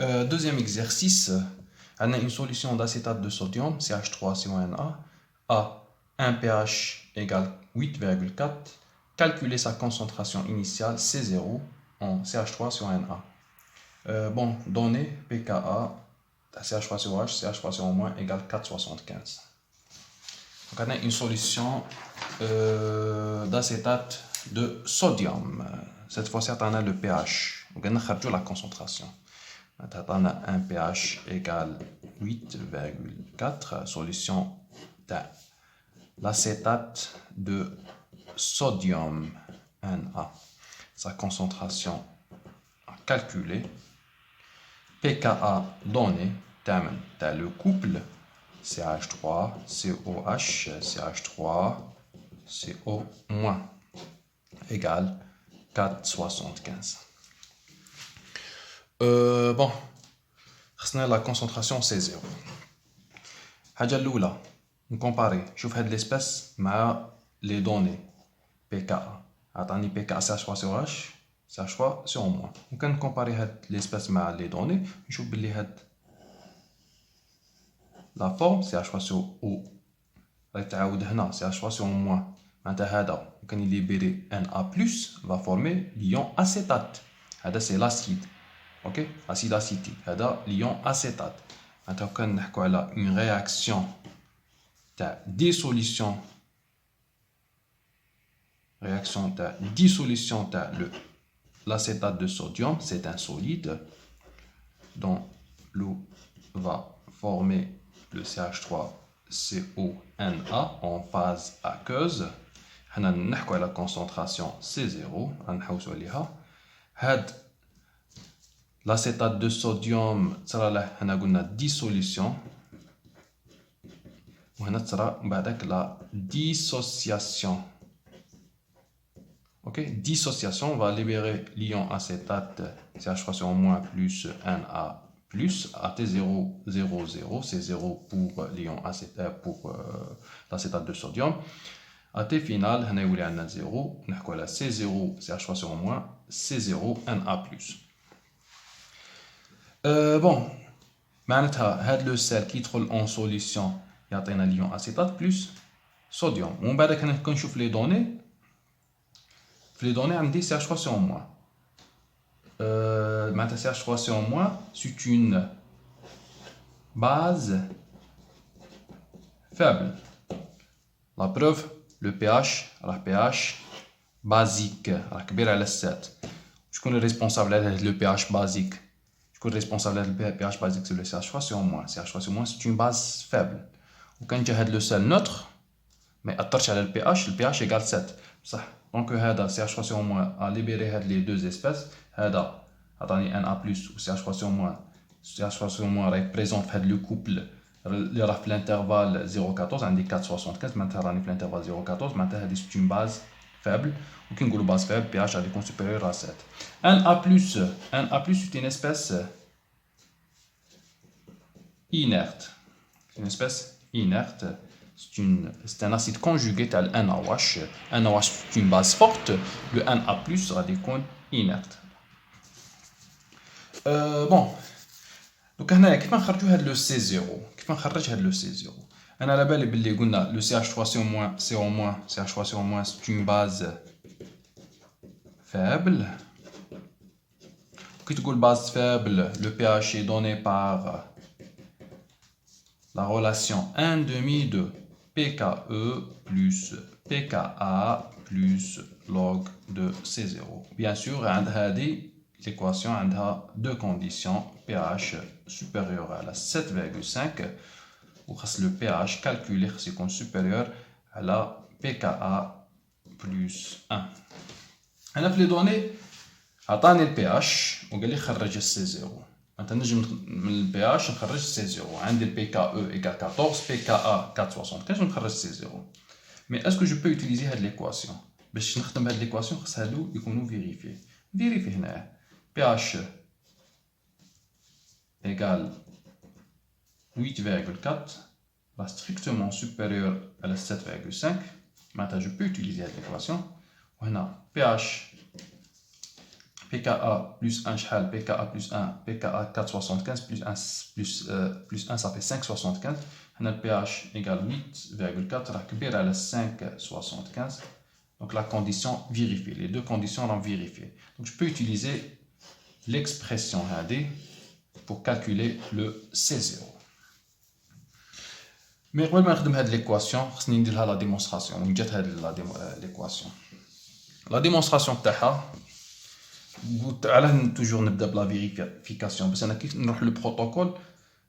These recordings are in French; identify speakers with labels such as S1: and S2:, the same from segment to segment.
S1: Deuxième exercice, on a une solution d'acétate de sodium, CH3CONA, à un pH égale 8,4. Calculer sa concentration initiale C0 en CH3CONA. Bon, données pKa, CH3COH, CH3CO- égale 4,75. Donc on a une solution d'acétate de sodium. Cette fois-ci, on a le pH. Donc on a la concentration. On a un pH égale 8,4. Solution de l'acétate de sodium Na. Sa concentration à calculer. pKa donné. T'as le couple CH3, COH, CH3, CO- égale 4,75. Bon, la concentration c'est 0. حاجة الأولى نكومباري شوف هاد l'espèce مع les données pKa. عطاني pKa CH3COH CH3CO-. ممكن نكومباري هاد l'espèce مع les données نشوف بلي هاد la forme CH3CO راهي تعاود هنا CH3CO-. معناتها هذا ممكن يليبيري Na+ va former l'ion acétate. هذا c'est l'acide. Ok, acide acétique. هذا l'ion acétate. معناتها كان نحكوا على une réaction تاع dissolution. Réaction de dissolution de l'acétate de sodium, c'est un solide dont l'eau va former le CH3CONA en phase aqueuse. On a la concentration C0. L'acétate de sodium sera la dissolution. La dissociation. Ok, dissociation, on va libérer l'ion acétate CH3CO- plus Na plus AT0, 0, 0, c'est 0 pour l'ion acétate, pour l'acétate de sodium. AT final, on a 0, on a C0 CH3CO-, C0 Na plus. Bon, معناتها هاد le sel qui trouve en solution يعطينا l'ion acétate plus sodium. ومن بعد كنشوف les données. Les données عندي CH3CO-. CH3CO-, c'est une base faible. La preuve, le pH, le pH basique, كبير على 7. شكون est responsable le pH basique? شكون responsable le pH basique c'est le CH3CO-. CH3CO-, c'est une base faible. وكان جا هاد le sel neutre mais أثرش على le pH égale 7. صح. Donc هذا CH3CO- a libéré les deux espèces. هذا عطاني Na+ و CH3CO-. CH3CO- راهي présente في هذا le couple اللي راه في l'intervalle 0,14 عندي 4,75. معناتها راني في l'intervalle 0,14. معناتها هذه c'est une base faible. وكي نقولوا base faible pH غادي يكون supérieur à 7. Na+, c'est une espèce inerte. C'est une espèce inerte. C'est un acide conjugué à NaOH. NaOH, c'est une base forte. Le Na+, غادي يكون inerte. Bon. Donc هنايا كيف نخرجوا هاد لو سي 0 كيف نخرج هاد لو سي 0 انا على بالي باللي قلنا لو CH3CO-, CH3CO-, c'est une base faible. كي تقول base faible, le pH est donné par la relation 1/2 de pKe plus pKa plus log de C0. Bien sûr, l'équation a deux conditions. pH supérieur à la 7,5 ou le pH calculé c'est supérieur à la pKa plus 1. On a fait les données. عطاني البي وقال لي خرج السي 0. انت نجم من البي اش نخرج السي 0. عندي البي كا او ايكال 14 بي كا ا 4.75 نخرج السي 0. مي اسكو جو بو يوتيليزي هاد ليكواسيون باش نخدم بهاد ليكواسيون خص هادو يكونوا فيريفي هنايا بي اش ايكال 8,4 va strictement supérieur à la 7,5. Maintenant je peux utiliser cette équation. وهنا pH PKA plus 1 شحال PKA plus 1 PKA 4,75 plus 1 ça fait 5,75 هنا le pH égale 8,4 راه كبير على 5,75 donc la condition vérifiée les deux conditions sont vérifiées donc je peux utiliser l'expression هذه pour calculer le C0 mais قبل ما نخدم هذه l'équation خصني ندير لها la démonstration وين جات هذه l'équation la démonstration تاعها قلت علاه توجور نبدا بلا فيريفيكاسيون بس انا كيف نروح للبروتوكول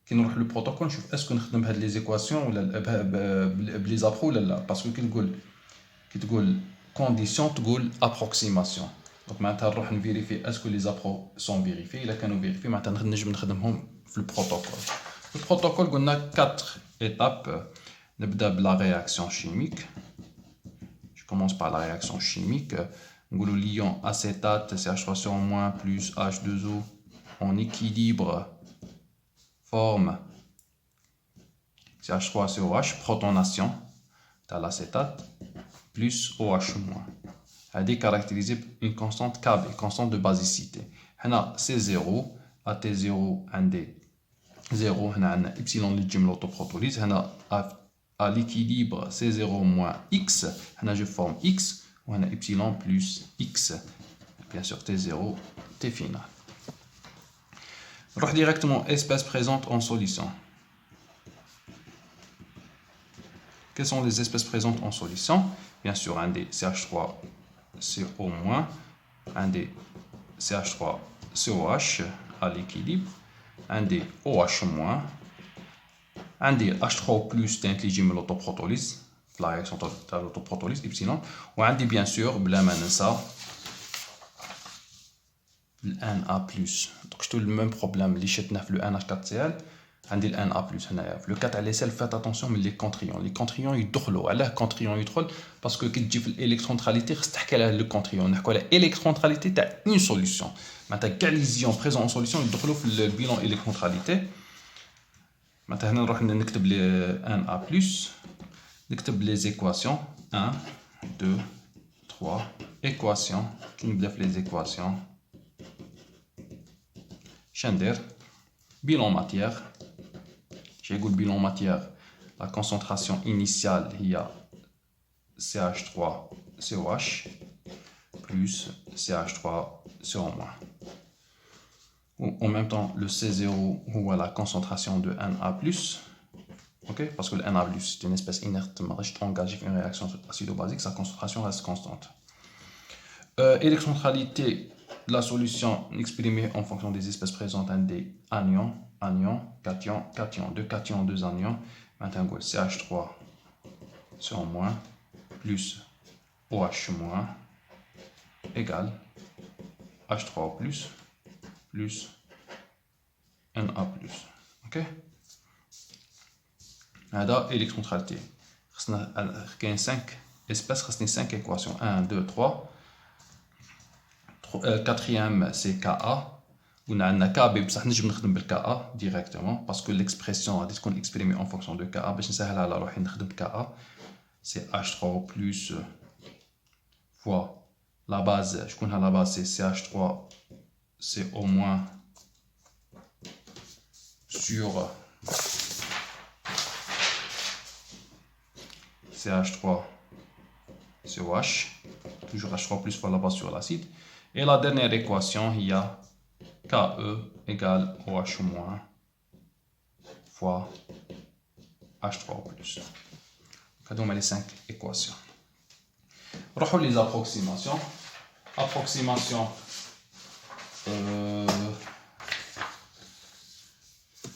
S1: كي نروح للبروتوكول نشوف اسكو نخدم بهاد لي زيكواسيون ولا بلي زابرو ولا لا باسكو كي تقول كونديسيون تقول ابروكسيماسيون دونك معناتها نروح نفيريفي اسكو لي زابرو سون فيريفي الا كانوا فيريفي معناتها نجم نخدمهم في البروتوكول البروتوكول قلنا 4 étapes نبدا بلا réaction chimique je commence par la réaction chimique نقولوا l'ion acétate CH3CO- plus H2O en équilibre forme CH3COH protonation de l'acétate plus OH-. Elle est caractérisée par une constante Kb, constante de basicité. On a C0, AT0, ND 0, on a epsilon de l'autoprotolyse. On a à l'équilibre C0- X, je forme X, on a epsilon plus X. Bien sûr, T0, T final. On va directement espèces présentes en solution. Quelles sont les espèces présentes en solution? Bien sûr, un des CH3CO-, un des CH3COH à l'équilibre, un des OH-, un des H3+ d'intelligent l'autoprotolyse, la réaction de l'autoprotolyse, epsilon, ou un des bien sûr, bla ça, le Na+. Donc, je le même problème, les chetnaf, le NH4Cl, عندي ال Na+. هنايا في لو كات على سيل فات اتونسيون من لي كونتريون يدخلوا علاه كونتريون يدخل باسكو كي تجي في الالكترونتراليتي خص تحكي على لو كونتريون نحكوا على الكترونتراليتي تاع اون سوليوشن معناتها كاع لي زيون بريزون اون سوليوشن يدخلوا في البيلون الكترونتراليتي معناتها هنا نروح نكتب لي Na+, نكتب لي زيكواسيون 1 2 3 ايكواسيون كي نبدا في لي زيكواسيون شندير bilan matière. J'ai le bilan matière. La concentration initiale, il y a CH3COH plus CH3CO-. En même temps, le C0 ou la concentration de Na+. Okay? Parce que le Na+, c'est une espèce inerte, engagée dans une réaction acido-basique, sa concentration reste constante. Électroneutralité. La solution exprimée en fonction des espèces présentes des anions, cation, deux cations, deux anions. Maintenant, CH3CO- plus OH- égale H3O plus Na+. Ok? هذا électroneutralité. Il y a 5 espèces, 5 équations. 1, 2, 3. Quatrième, c'est Ka. On a un Kb, بصح نجم نخدم بالKa directement parce que l'expression غادي تكون exprimée en fonction de Ka باش نسهلها على روحي نخدم Ka. C'est H3O plus fois la base. شكون la base c'est CH3CO- sur CH3COH. Toujours H3 plus fois la base sur l'acide. Et la dernière équation, il y a Ke égale OH- fois H3O+. Donc, les 5 équations. Rejoins les approximations. Approximation.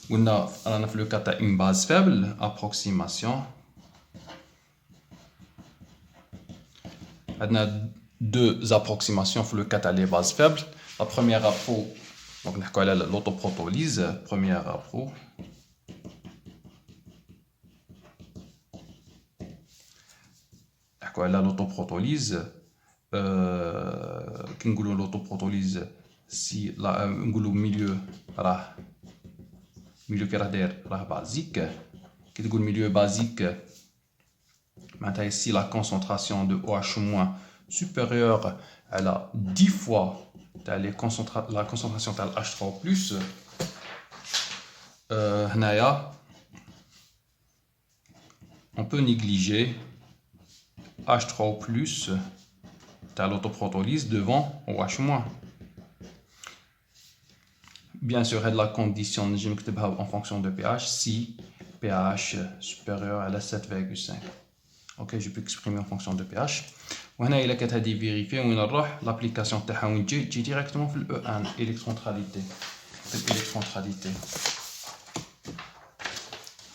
S1: On a le cas d'une base faible. Approximation. On a deux approximations pour le cas des bases faibles. La première appro, donc l'autoprotolyse, première appro. L'autoprotolyse, l'autoprotolyse, si le milieu cardiaque est basique, qui est le milieu basique, maintenant ici la concentration de OH- supérieure à la 10 fois la concentration de H3 plus. On peut négliger H3 plus de l'autoprotolyse devant OH-. Bien sûr, la condition je vais en fonction de pH si pH supérieur à 7,5. Ok, je peux exprimer en fonction de pH. وهنا إلا كانت هذه vérifier وين نروح l'application تاعها وين تجي directement في E1 électroneutralité. L'électroneutralité.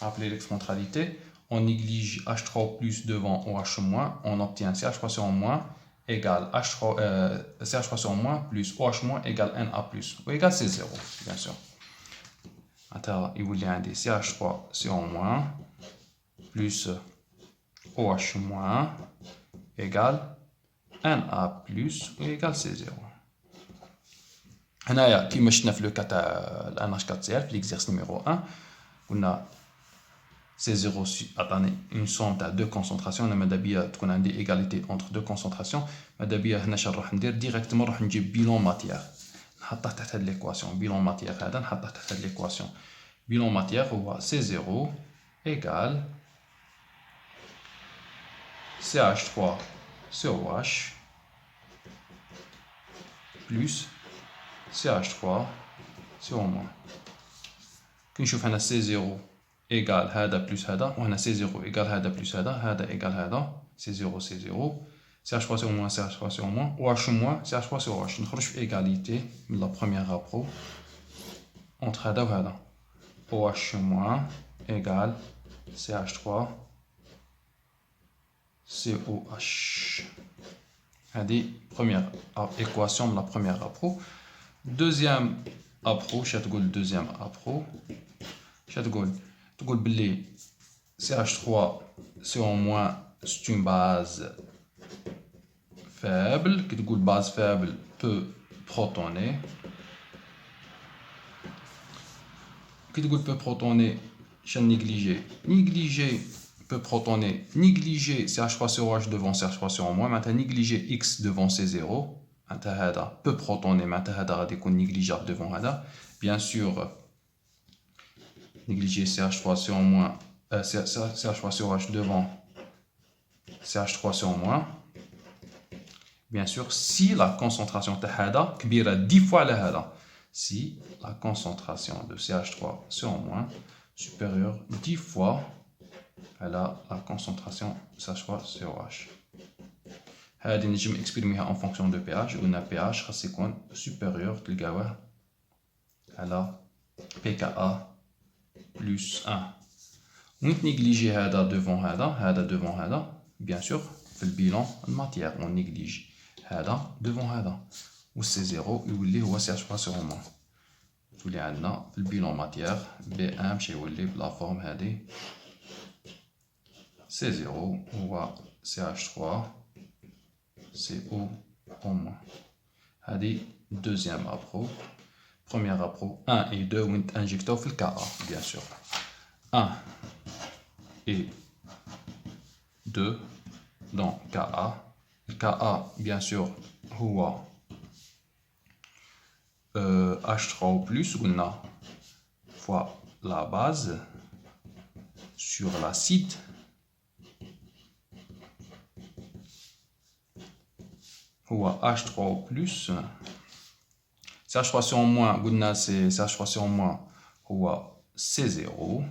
S1: Rappelez l'électroneutralité, on néglige H3 plus devant OH-, on obtient CH3 sur moins égale CH3 sur moins plus OH- égale Na+, ou égale C0, bien sûr. Attends, il voulait un des CH3 sur moins plus OH- égale Na plus ou égale C0. هنايا كيما شفنا في لو كا تاع NH4Cl في l'exercice numéro 1 قلنا C0 عطاني une somme تاع deux concentrations. انا ماذا بيا تكون عندي égalité entre deux concentrations. ماذا بيا هنا نروح ندير ديريكتومون نروح نجيب بيلون ماتيير نحطه تحت هاد ليكواسيون. بيلون ماتيير هذا نحطه تحت هاد ليكواسيون. بيلون ماتيير هو C0 égale CH3 sur OH plus CH3 sur moins. كي نشوف هنا C0 égale هذا بلس هذا وهنا C0 égale هذا بلس هذا égale هذا C0 C0 CH3 sur moins CH3 sur moins OH- CH3 sur OH. نخرج في égalité من la première rappro entre هذا وهذا OH- égale CH3 COH. هذه première équation de la première appro. Deuxième appro, je vais dire deuxième appro. Je vais dire بلي CH3 CO- c'est une base faible. Qui dit base faible peut protoner. Qui dit peut protoner, je vais négliger. Négliger peut protoner. Négliger CH3 sur OH devant CH3 sur moins. Maintenant négliger X devant C0. هذا peut protoner. maintenant هذا غادي يكون négligeable devant هذا. Bien sûr négliger CH3 sur moins CH3 sur OH devant CH3 sur moins. Bien sûr si la concentration de هذا كبيرة 10 fois على هذا. Si la concentration de CH3 sur moins supérieure 10 fois à la concentration CH3 sur OH. هذه نجم exprimer en fonction de pH. قلنا pH خاص يكون supérieur تلقاوه على pKa plus 1. وين نيجليجي هذا devant هذا devant هذا. Bien sûr في البيلون الماتيير on néglige هذا devant هذا و C0 يولي هو CH3 sur moins. تولي عندنا في البيلون ماتيير B1 باش يولي بلا فورم هذه C0 هو CH3 CO au moins. هذه deuxième appro. Première appro 1 et 2 وين injectons في Ka bien sûr. 1 et 2 dans Ka. Ka bien sûr هو H3 plus قلنا fois la base sur l'acide. هو H3 plus CH3 sur moins قلنا c'est CH3 sur moins هو C0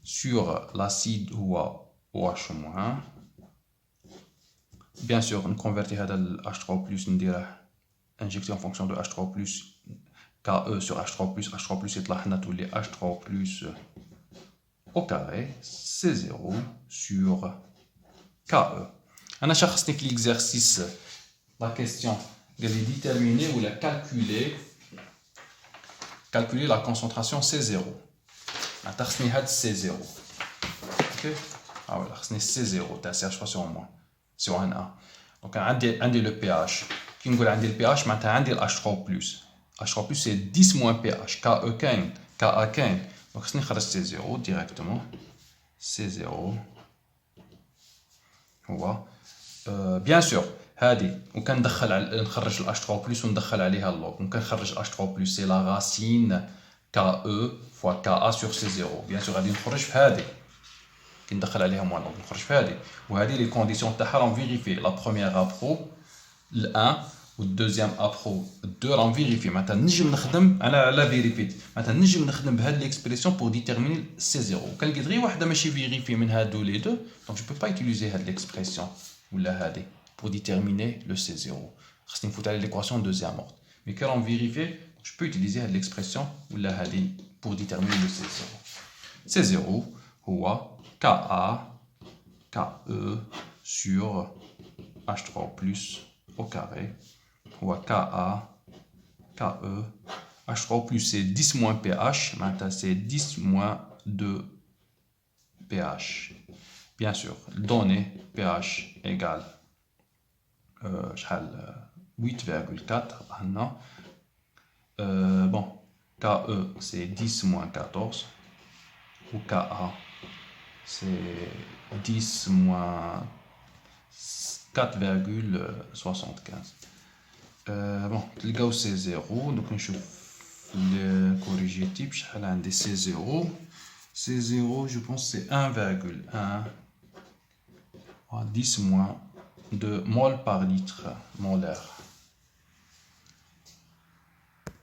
S1: sur l'acide هو OH-. Bien sûr on convertit هذا ل H3 plus نديره injecter en fonction de H3 plus KE sur H3 plus يطلع لنا تولي H3 plus au carré C0 sur KE. أنا شخصني في l'exercice la question de déterminer ou calculer la concentration C0. خصني هاد C0. OK. Ah voilà, خصني C0 تاع CH3 sur moins sur un A. Donc عندي le pH. كي نقول عندي le pH معناتها عندي ال H3 plus. H3 plus c'est 10 moins pH. KE كاين KA كاين. Donc خصني نخرج C0 directement. C0 هو bien sûr هذه نخرج ال H3+ وندخل عليها اللوغ. ممكن نخرج H3+، سي لا راسين KE فوا KA sur C0. بيان سور غادي نخرج في هذه كي ندخل عليها موان لوغ، نخرج في هذه. وهذه لي كونديسيون تاعها راهم فيريفي. لا بروميير ابرو ال1 والدوزيام ابرو ال2 راهم فيريفي. معناتها نجم نخدم على فيريفيت، معناتها نجم نخدم بهاد ليكسبريسيون بور ديتيرميني C0. كان لقيت غير واحده ماشي فيريفي من هادو لي دو، دونك جو بو با يوتيليزي هاد ليكسبريسيون ولا هادي pour déterminer le C0. خاصني نفوت على l'équation deuxième ordre. Mais quand on vérifie, je peux utiliser l'expression pour déterminer le C0. C0 هو KA KE sur H3+ au carré. هو KA KE H3+ c'est 10 moins pH, maintenant c'est 10 moins 2 pH. Bien sûr, donner pH égale 8,4. Bon, KE c'est 10 moins 14, ou KA c'est 10 moins 4,75. Bon, le gars c'est 0, donc je le corriger type, c'est 0. C'est 0, je pense c'est 1,1, 10 moins de mol par litre molaire.